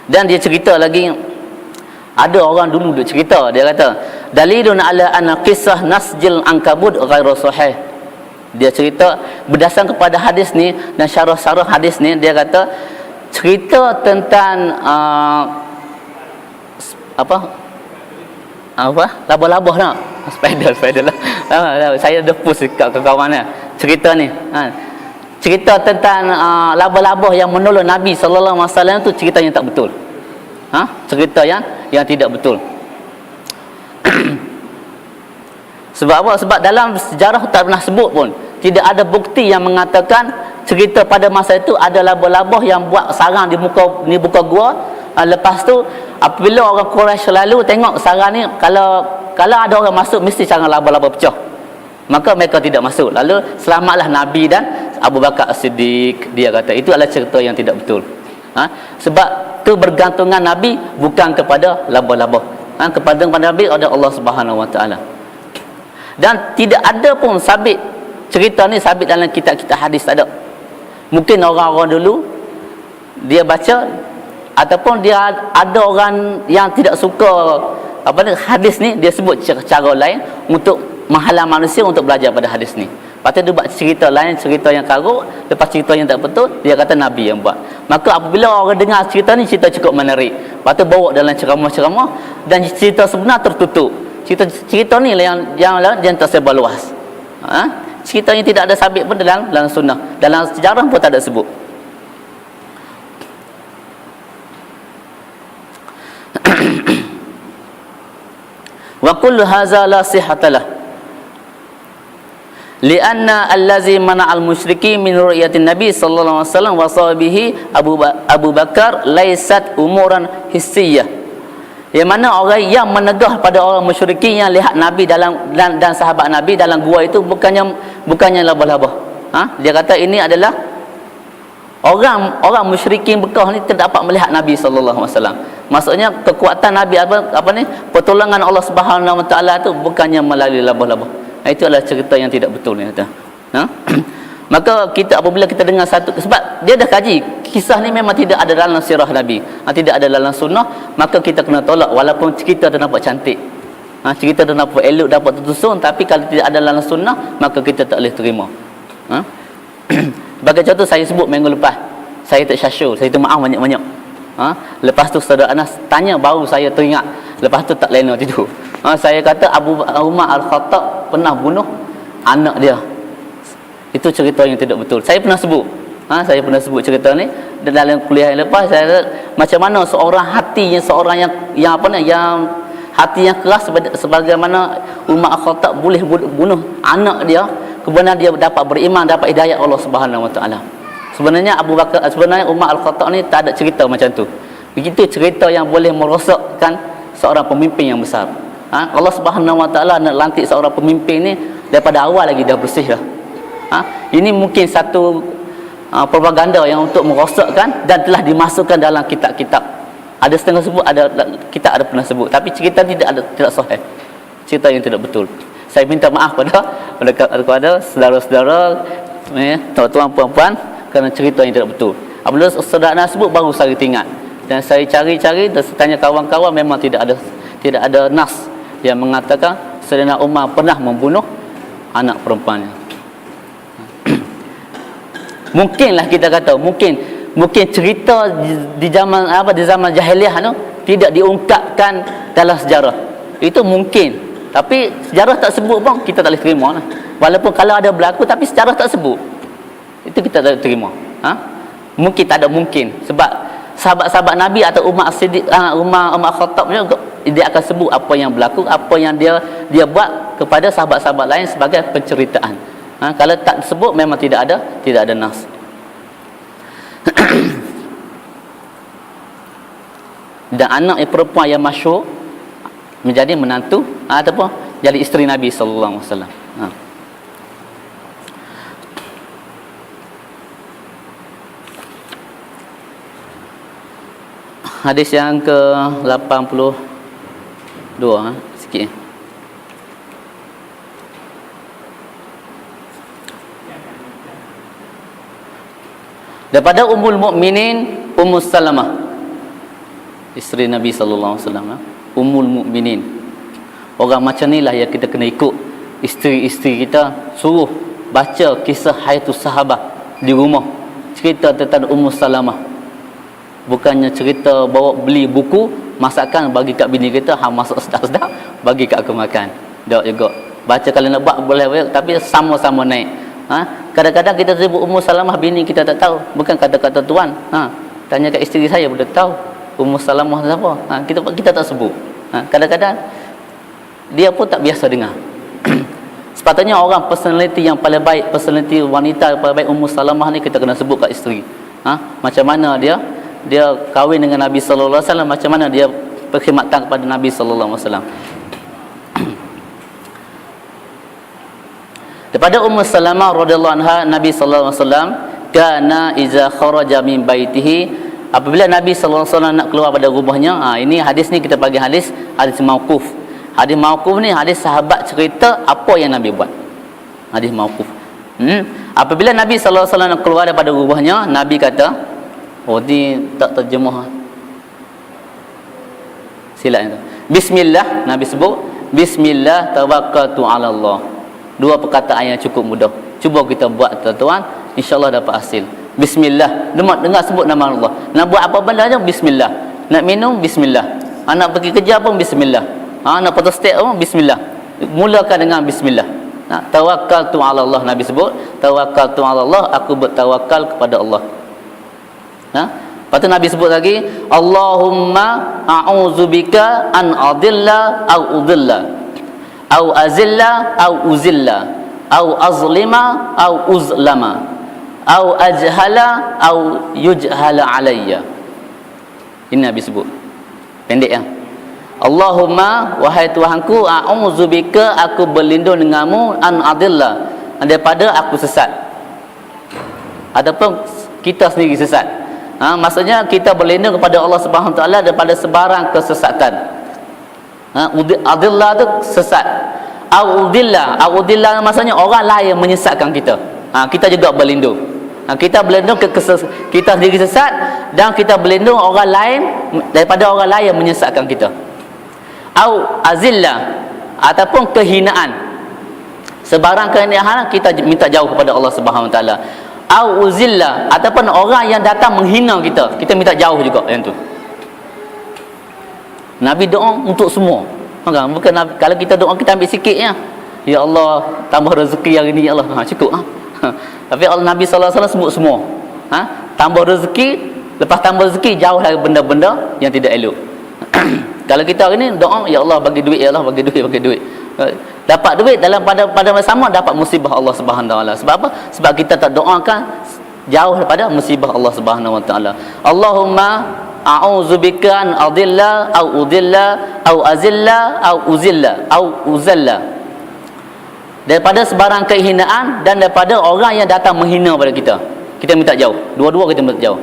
Dan dia cerita lagi, ada orang dulu dia cerita, dia kata dalilun ala anna qissah nasjil ankabut ghairu sahih. Dia cerita berdasarkan kepada hadis ni dan syarah-syarah hadis ni, dia kata cerita tentang labah-labah nak spider lah. Saya dah post dekat kawan ni cerita ni. Cerita tentang labah-labah yang menolong Nabi sallallahu alaihi wasallam tu cerita yang tak betul. Cerita yang tidak betul. Sebab apa? Sebab dalam sejarah tak pernah sebut pun, tidak ada bukti yang mengatakan cerita pada masa itu ada labah-labah yang buat sarang di muka gua. Lepas tu apabila orang Quraisy selalu tengok sarang ni, kalau ada orang masuk mesti sarang laba-laba pecah, maka mereka tidak masuk. Lalu selamatlah Nabi dan Abu Bakar As-Siddiq. Dia kata itu adalah cerita yang tidak betul. Sebab kebergantungan Nabi bukan kepada laba-laba, kepada Nabi ada Allah Subhanahu Wa Taala. Dan tidak ada pun sabit cerita ni sabit dalam kitab-kitab hadis, tak ada. Mungkin orang-orang dulu dia baca, ataupun dia ada orang yang tidak suka hadis ni, dia sebut cara lain untuk menghalang manusia untuk belajar pada hadis ni. Lepas tu dia buat cerita lain, cerita yang karut, lepas cerita yang tak betul dia kata Nabi yang buat. Maka apabila orang dengar cerita ni, cerita cukup menarik, lepas tu bawa dalam ceramah-ceramah, dan cerita sebenar tertutup. Cerita ni lah yang tersebar luas. Cerita yang tidak ada sabit pun dalam sunnah, dalam sejarah pun tak ada sebut. Wa kullu hadza la sihhatalah lianna allazi mana'al musyriki min ru'yatin nabi sallallahu alaihi wasallam wa sahabihi Abu Bakar laisat umuran hissiyah. Yang mana orang yang menegah pada orang musyrikin yang lihat Nabi dan sahabat Nabi dalam gua itu bukannya labah-labah. Dia kata ini adalah orang musyrikin Mekah ni tidak dapat melihat Nabi sallallahu alaihi wasallam. Maksudnya kekuatan Nabi pertolongan Allah Subhanahu Wa Taala tu bukannya melalui labah-labah. Itu adalah cerita yang tidak betul ni kata. Maka kita apabila kita dengar satu, sebab dia dah kaji kisah ni memang tidak ada dalam sirah Nabi, tidak ada dalam sunnah, maka kita kena tolak walaupun cerita tu nampak cantik. Cerita tu nampak elok, dapat tersusun, tapi kalau tidak ada dalam sunnah maka kita tak boleh terima. Sebagai contoh, saya sebut minggu lepas saya tak syasyur, saya tu maaf banyak-banyak. Lepas tu saudara Anas tanya, baru saya teringat, lepas tu tak lena tidur. Saya kata Abu Umar Al-Khattab pernah bunuh anak dia. Itu cerita yang tidak betul. Saya pernah sebut. Saya pernah sebut cerita ni dalam kuliah yang lepas. Saya kata, macam mana seorang yang hati yang keras sebagaimana Umar Al-Khattab boleh bunuh anak dia, kemudian dia dapat beriman, dapat hidayah Allah Subhanahu Wa Taala. Sebenarnya Umar Al-Khattab ni tak ada cerita macam tu. Begitu cerita yang boleh merosakkan seorang pemimpin yang besar. Allah Subhanahu Wa Taala nak lantik seorang pemimpin ni daripada awal lagi dah bersih dah. Ini mungkin satu propaganda yang untuk merosakkan dan telah dimasukkan dalam kitab-kitab. Ada setengah sebut, kita ada pernah sebut, tapi cerita tidak sahih. Cerita yang tidak betul. Saya minta maaf kepada saudara-saudara, tuan-tuan, puan-puan, kerana cerita yang tidak betul. Apabila saudara nak sebut, baru saya teringat. Dan saya cari-cari dan saya tanya kawan-kawan, memang tidak ada nas yang mengatakan Sayyidina Umar pernah membunuh anak perempuannya. Mungkinlah kita kata, mungkin cerita di zaman jahiliah tu tidak diungkapkan dalam sejarah. Itu mungkin. Tapi sejarah tak sebut pun kita tak boleh terima lah. Walaupun kalau ada berlaku tapi sejarah tak sebut, itu kita tak boleh terima. Mungkin tak ada mungkin. Sebab sahabat-sahabat Nabi atau Umar Khattab juga, dia akan sebut apa yang berlaku, apa yang dia buat kepada sahabat-sahabat lain sebagai penceritaan. Kalau tak sebut memang tidak ada nas. Dan anak perempuan yang masyhur menjadi menantu ataupun jadi isteri Nabi sallallahu alaihi wasallam. Hadis yang ke-82 sikit. Daripada Ummul Mukminin Ummu Salamah, isteri Nabi sallallahu alaihi wasallam, Ummul Mukminin. Orang macam inilah yang kita kena ikut. Isteri-isteri kita suruh baca kisah Hayatus Sahabah di rumah. Cerita tentang Ummu Salamah. Bukannya cerita bawa beli buku masakan bagi kat bini kita, masak sedap-sedap bagi kat aku makan. Tak juga. Baca kalau nak buat boleh, tapi sama-sama naik. Kadang-kadang kita sebut Ummu Salamah, bini kita tak tahu, bukan kata-kata tuan. Tanya kat isteri saya boleh tahu Ummu Salamah siapa. Kita tak sebut. Kadang-kadang dia pun tak biasa dengar. Sepatutnya orang personality yang paling baik, personality wanita yang paling baik Ummu Salamah ni kita kena sebut kat isteri. Macam mana dia kahwin dengan Nabi sallallahu alaihi wasallam, macam mana dia perkhidmatan kepada Nabi sallallahu alaihi wasallam. Daripada Ummu Salamah radhiyallahu anha, Nabi sallallahu alaihi wasallam kana iza kharaja min baitihi apabila Nabi sallallahu alaihi wasallam nak keluar pada rumahnya, ini hadis ni kita panggil hadis mauquf. Hadis mauquf ni hadis sahabat cerita apa yang Nabi buat. Hadis mauquf. Apabila Nabi sallallahu alaihi wasallam nak keluar daripada rumahnya, Nabi kata, oh ni tak terjemah. Silap itu. Bismillah, Nabi sebut bismillah tawakkaltu ala Allah. Dua perkataan yang cukup mudah. Cuba kita buat tuan-tuan, insya-Allah dapat hasil. Bismillah, dengar sebut nama Allah. Nak buat apa benda aja bismillah. Nak minum bismillah. Nak pergi kerja pun bismillah. Nak protestek pun bismillah. Mulakan dengan bismillah. Tawakkaltu ala Allah, Nabi sebut tawakkaltu ala Allah, aku bertawakal kepada Allah. Lepas tu Nabi sebut lagi, Allahumma a'udzubika an adilla au udilla au azilla au uzilla au azlima au uzlama au ajhala au yujhala alayya. Ini Nabi sebut. Pendek ya. Allahumma, wahai Tuhanku, a'udzubika, aku berlindung denganmu, an adilla, daripada aku sesat. Adapun kita sendiri sesat. Maksudnya kita berlindung kepada Allah Subhanahu Wa Taala daripada sebarang kesesatan. Adillah tu sesat. Audillah maksudnya orang lain yang menyesatkan kita. Kita juga berlindung. Kita berlindung kita sendiri sesat, dan kita berlindung orang lain daripada orang lain yang menyesatkan kita. Au azillah, ataupun kehinaan. Sebarang kehinaan kita minta jauh kepada Allah Subhanahu Wa Taala. Au uzillah, ataupun orang yang datang menghina kita, kita minta jauh juga yang tu. Nabi doa untuk semua. Bukan Nabi, kalau kita doa kita ambil sikit ya. Ya Allah, tambah rezeki hari ni ya Allah. Cukup Tapi Nabi sallallahu alaihi wasallam sebut semua. Tambah rezeki, lepas tambah rezeki jauh dari benda-benda yang tidak elok. Kalau kita hari ni doa, ya Allah bagi duit, ya Allah bagi duit. Dapat duit dalam pada masa sama dapat musibah Allah Subhanahu Wa Taala. Sebab apa? Sebab kita tak doakan jauh daripada musibah Allah Subhanahu Wa Taala. Allahumma a'udzubika an adilla au udilla au azilla au uzilla au uzalla, daripada sebarang kehinaan dan daripada orang yang datang menghina pada kita. Kita minta jauh. Dua-dua kita minta jauh.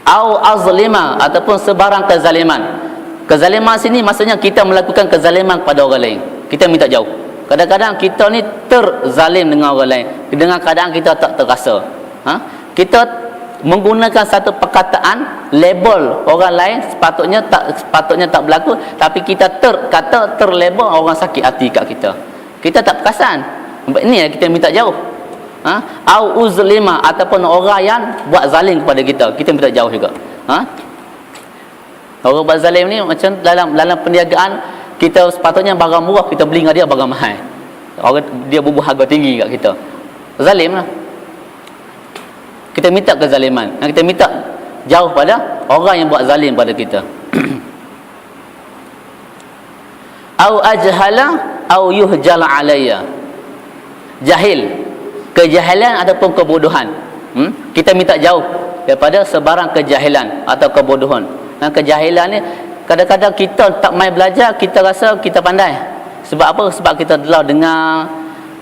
Au azlima, ataupun sebarang kezaliman. Kezaliman sini maksudnya kita melakukan kezaliman kepada orang lain. Kita minta jauh. Kadang-kadang kita ni terzalim dengan orang lain, dengan keadaan kita tak terasa. Kita menggunakan satu perkataan label orang lain sepatutnya tak berlaku, tapi kita terlabel orang sakit hati kat kita. Kita tak perasan. Ini yang kita minta jauh. Au uzlima, ataupun orang yang buat zalim kepada kita, kita minta jauh juga. Orang buat zalim ni macam dalam perniagaan, kita sepatutnya barang murah kita beli dengan dia barang mahal. Orang dia bubuh harga tinggi kat kita. Zalim lah. Kita minta kezaliman. Kita minta jauh pada orang yang buat zalim pada kita. Au ajhala au yuhjal alayya. Jahil, kejahilan ataupun kebodohan. Kita minta jauh daripada sebarang kejahilan atau kebodohan. Kejahilan ni kadang-kadang kita tak main belajar, kita rasa kita pandai. Sebab apa? Sebab kita telah dengar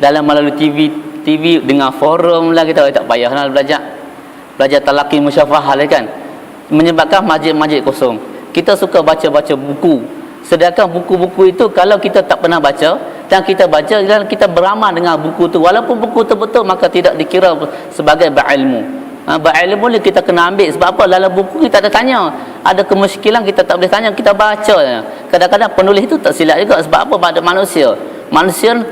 dalam melalui TV dengan forum lah, kita tak payah nak belajar talaqi musyafahah lah kan. Menyebabkan masjid-masjid kosong. Kita suka baca-baca buku. Sedangkan buku-buku itu kalau kita tak pernah baca dan kita baca dan kita beramal dengan buku tu, walaupun buku tu betul, maka tidak dikira sebagai berilmu. Berilmu ni kita kena ambil. Sebab apa? Dalam buku kita ada tanya, ada kemusykilan kita tak boleh tanya, kita baca. Kadang-kadang penulis itu tak silap juga. Sebab apa? Pada manusia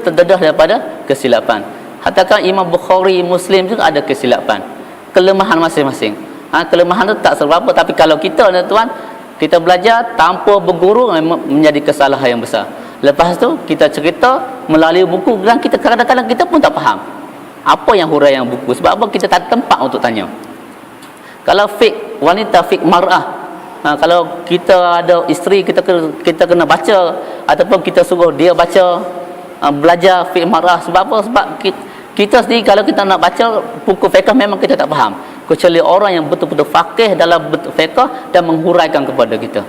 terdedah daripada kesilapan. Hatta Imam Bukhari, Muslim juga ada kesilapan, kelemahan masing-masing. Kelemahan tu tak sebab apa. Tapi kalau kita tuan, kita belajar tanpa berguru menjadi kesalahan yang besar. Lepas tu kita cerita melalui buku, dan kita kadang-kadang kita pun tak faham apa yang huraian buku. Sebab apa? Kita tak ada tempat untuk tanya. Kalau fik wanita, fik mar'ah, kalau kita ada isteri, kita kena baca, ataupun kita suruh dia baca, belajar fik mar'ah. Sebab apa? Sebab kita sendiri kalau kita nak baca buku fiqh memang kita tak faham, kecuali orang yang betul-betul faqih dalam fiqh dan menghuraikan kepada kita,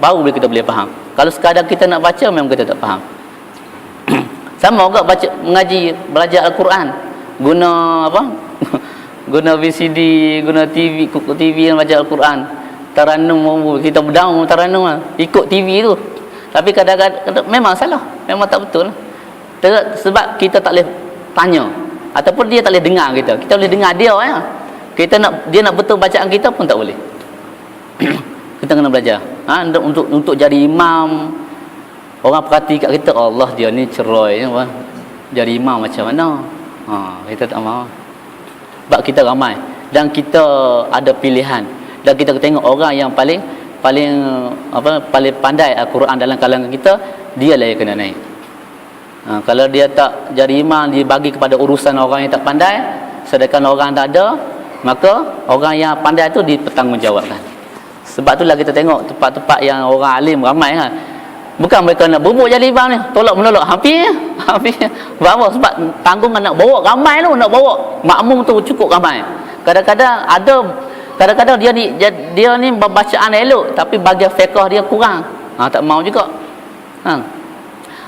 baru kita boleh faham. Kalau sekadar kita nak baca memang kita tak faham. Sama juga belajar Al-Quran, guna apa? guna VCD, guna TV, kukuk TV yang baca Al-Quran, taranum, kita berdaung taranum ikut TV tu. Tapi kadang-kadang memang salah, memang tak betul. Sebab kita tak boleh tanya ataupun dia tak boleh dengar kita. Kita boleh dengar dia ya. Dia nak betul bacaan kita pun tak boleh. Kita kena belajar. Untuk jadi imam, orang perhati kat kita, Allah dia ni cerai ya, jadi imam macam mana? Kita tak mahu. Sebab kita ramai dan kita ada pilihan dan kita tengok orang yang paling pandai Al-Quran dalam kalangan kita, dia lah yang kena naik. Kalau dia tak jadi imam, dia bagi kepada urusan orang yang tak pandai, sedangkan orang tak ada, maka orang yang pandai tu dipertanggungjawabkan. Sebab itulah kita tengok tempat-tempat yang orang alim ramai kan, bukan mereka nak bubuk jadi imam ni, tolak menolak hampir. Sebab apa? Sebab tanggungan nak bawa ramai tu, nak bawa makmum tu cukup ramai. Kadang-kadang dia ni bacaan elok tapi bahagian fiqh dia kurang. Tak mau juga.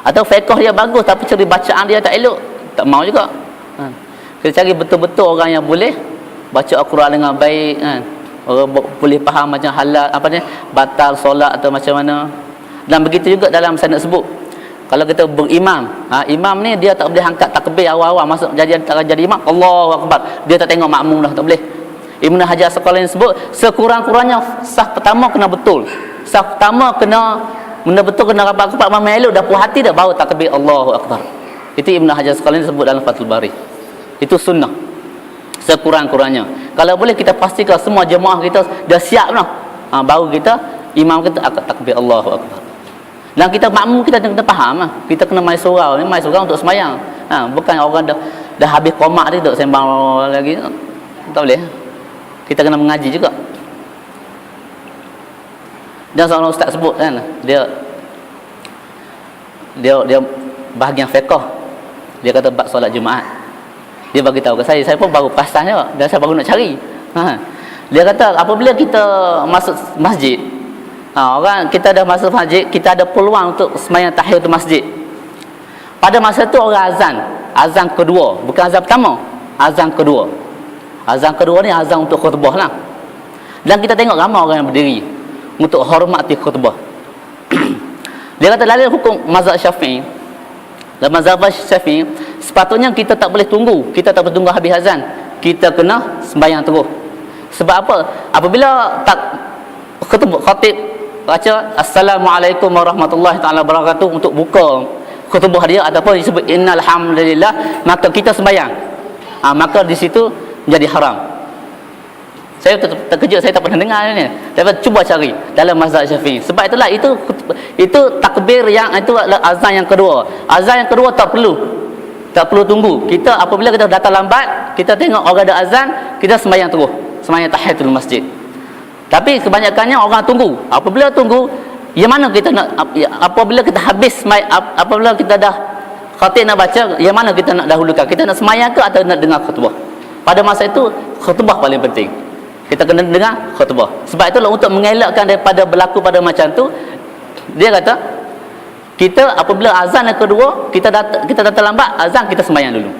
Atau fiqh dia bagus tapi cari bacaan dia tak elok, tak mau juga. Kita cari betul-betul orang yang boleh baca Al-Quran dengan baik kan. Orang boleh faham macam halal batal solat atau macam mana. Dan begitu juga dalam saya nak sebut, kalau kita berimam, imam ni dia tak boleh angkat takbir awal-awal masuk jadi imam, Allahu Akbar, dia tak tengok makmum dah, tak boleh. Ibnu Hajar Asqalani sebut sekurang-kurangnya saf pertama kena betul. Saf pertama kena betul, kena rapat-rapat memang elok, dah puas hati dah baru takbir Allahu Akbar. Itu Ibnu Hajar Asqalani sebut dalam Fathul Bari. Itu sunnah sekurang-kurangnya. Kalau boleh kita pastikan semua jemaah kita dah siap dah, baru kita imam kita akan takbir Allahu Akbar. Dan kita makmum kita kena faham kita kena mai surau ni, mai surau untuk semayang. Bukan orang dah habis qomat dia duk sembang lagi, tak boleh. Kita kena mengaji juga. Dan seorang ustaz sebut kan, dia bahagian fiqh, dia kata bab solat Jumaat, dia bagi tahu ke saya pun baru perasan juga dan saya baru nak cari. Dia kata apabila kita masuk masjid, orang kita dah masuk masjid, kita ada peluang untuk sembahyang tahiyatul masjid. Pada masa tu orang azan kedua, bukan azan pertama, azan kedua. Azan kedua ni azan untuk khutbah lah. Dan kita tengok ramai orang yang berdiri untuk hormati khutbah. Dia kata dalam hukum mazhab Syafi'i, dalam mazhab Syafi'i sepatutnya kita tak boleh tunggu, habis azan, kita kena sembahyang terus. Sebab apa? Apabila tak khatib baca Assalamualaikum warahmatullahi taala wabarakatuh untuk buka khutbah dia ataupun disebut innal hamdalillah, maka kita sembahyang, maka di situ menjadi haram. Saya terkejut, saya tak pernah dengar ni. Tapi cuba cari dalam mazhab Syafi'i. Sebab itulah itu takbir yang itu adalah azan yang kedua. Azan yang kedua tak perlu tunggu. Kita apabila kita datang lambat, kita tengok orang ada azan, kita sembahyang terus, sembahyang tahiyatul masjid. Tapi kebanyakannya orang tunggu. Apabila tunggu, yang mana kita nak, apabila kita habis, apabila kita dah khatib nak baca, yang mana kita nak dahulukan? Kita nak sembahyang ke atau nak dengar khutbah? Pada masa itu khutbah paling penting. Kita kena dengar khutbah. Sebab itulah untuk mengelakkan daripada berlaku pada macam tu, dia kata kita apabila azan yang kedua, kita datang lambat, azan kita sembahyang dulu.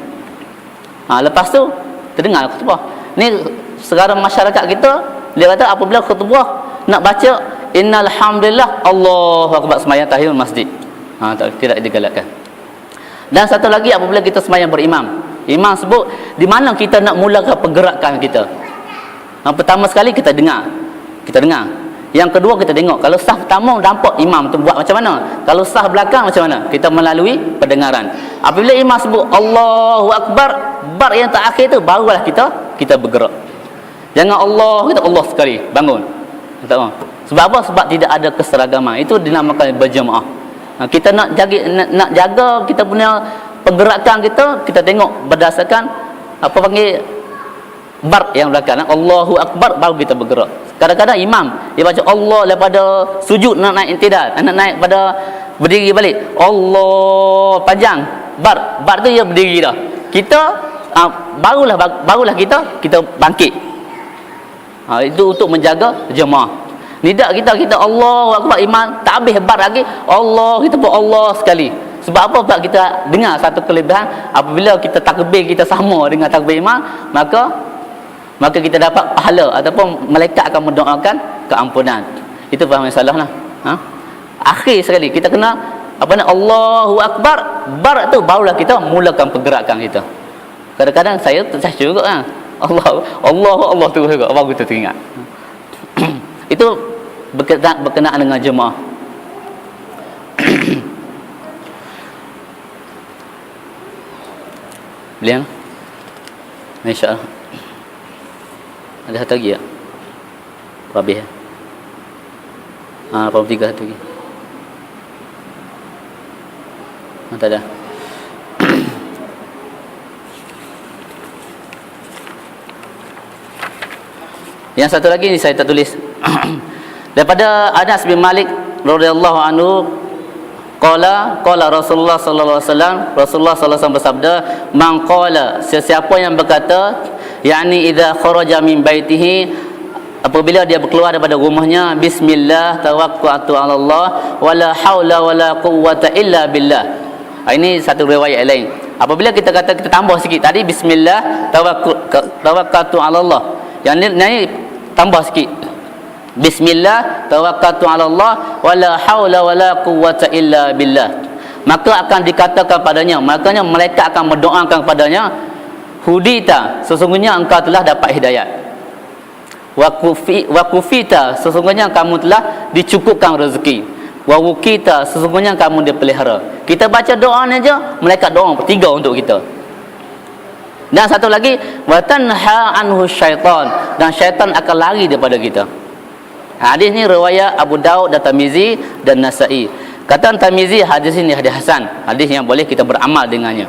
Lepas tu terdengar khutbah. Ni sekarang masyarakat kita, dia kata apabila khutbah nak baca innal hamdalillah Allahu Akbar, sembahyang tahiyatul masjid. Tidak digalakkan. Dan satu lagi, apabila kita sembahyang berimam, imam sebut di mana kita nak mulakan pergerakan kita. Pertama sekali kita dengar. Yang kedua kita tengok. Kalau sah pertama nampak imam tu buat macam mana. Kalau sah belakang macam mana. Kita melalui pendengaran. Apabila imam sebut Allahu Akbar, bar yang terakhir tu barulah kita bergerak. Jangan kita Allah sekali bangun. Sebab apa? Sebab tidak ada keseragaman. Itu dinamakan berjemaah. Kita nak jaga kita punya pergerakan kita tengok berdasarkan apa panggil bar yang belakang. Allahu Akbar baru kita bergerak. Kadang-kadang imam dia baca Allah daripada sujud nak naik intidal, nak naik pada berdiri balik, Allah panjang, bar tu dia berdiri dah. Kita barulah kita bangkit. Itu untuk menjaga jemaah. Tidak kita Allahu Akbar, imam tak habis bar lagi, kita pun Allah sekali. Sebab apa? Sebab kita dengar satu kelebihan, apabila kita takbir kita sama dengan takbir imam, maka maka kita dapat pahala ataupun malaikat akan mendoakan keampunan. Itu faham yang salah lah. Akhir sekali kita kena apa nak Allahu Akbar, bar tu barulah kita mulakan pergerakan kita. Kadang-kadang saya tersaja juga kan. Allah tu juga baru kita teringat. Itu berkenaan dengan jemaah. Beliau insya-Allah. Ada satu lagi ya? Habis ya? 83 satu lagi. Tak ada. Yang satu lagi ni saya tak tulis. Daripada Anas bin Malik radhiyallahu anhu, qala Rasulullah sallallahu alaihi wasallam, Rasulullah sallallahu alaihi wasallam bersabda, man qala, sesiapa yang berkata, yakni idza kharaja min baitihi, apabila dia berkeluar daripada rumahnya, bismillah tawakkaltu 'ala Allah wala haula wala quwwata illa billah. Ini satu riwayat lain. Apabila kita kata, kita tambah sikit tadi, bismillah tawakkaltu 'ala Allah, yang ni tambah sikit, bismillah tawakkaltu 'ala Allah wala haula wala quwwata illa billah, maka akan dikatakan padanya, makanya malaikat akan mendoakan padanya, hudita, sesungguhnya engkau telah dapat hidayat, wa kufita, sesungguhnya kamu telah dicukupkan rezeki, wa wukita, sesungguhnya kamu dipelihara. Kita baca doa ni aja, malaikat doa tiga untuk kita. Dan satu lagi, wa tanha anhu syaitan, dan syaitan akan lari daripada kita. Hadis ni riwayat Abu Daud dan Tirmizi dan Nasa'i. Kata Tirmizi, hadis ini hadis hasan, hadis yang boleh kita beramal dengannya.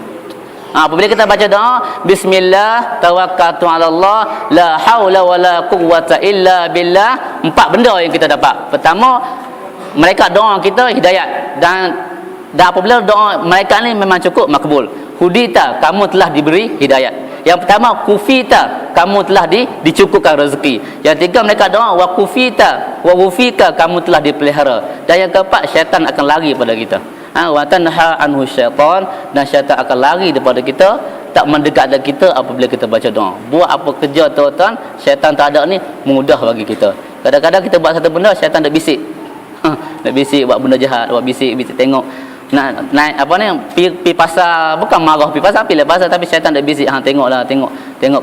Apabila kita baca doa, bismillah tawakkaltu 'ala Allah la haula wala quwwata illa billah, empat benda yang kita dapat. Pertama, mereka doa kita hidayat, dan apabila doa mereka ni memang cukup makbul. Hudita, kamu telah diberi hidayat. Yang pertama, kufita, kamu telah dicukupkan rezeki. Yang tiga, mereka doa wa kufita wa wufika, kamu telah dipelihara. Dan yang keempat, syaitan akan lari pada kita. Wa tanha anhu syaitan, dan syaitan akan lari daripada kita, tak mendekat dari kita apabila kita baca doa. Buat apa kerja tuan-tuan, syaitan tak ada ni mudah bagi kita. Kadang-kadang kita buat satu benda, syaitan dah bisik. Nak bisik buat benda jahat, buat bisik tengok nak naik apa ni, pi pasar, bukan marah pi pasar, pi pasar, tapi syaitan dah bisik, tengoklah, tengok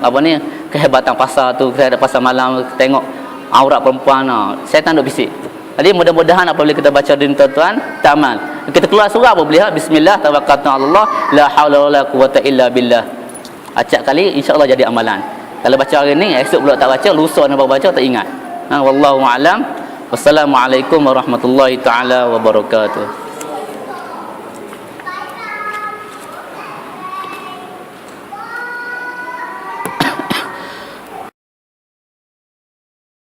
apa ni, kehebatan pasar tu, kehebatan pasar malam, tengok aurat perempuan, syaitan dah bisik. Jadi mudah-mudahan apabila kita baca din tuan-tuan, tamal kita keluar surah apa boleh, bismillah tawakkaltu 'ala Allah la haula wala quwwata illa billah. Acak kali insya-Allah jadi amalan. Kalau baca hari ni, esok pula tak baca, lusa nak baca tak ingat. Wallahu a'lam. Wassalamualaikum warahmatullahi taala wabarakatuh.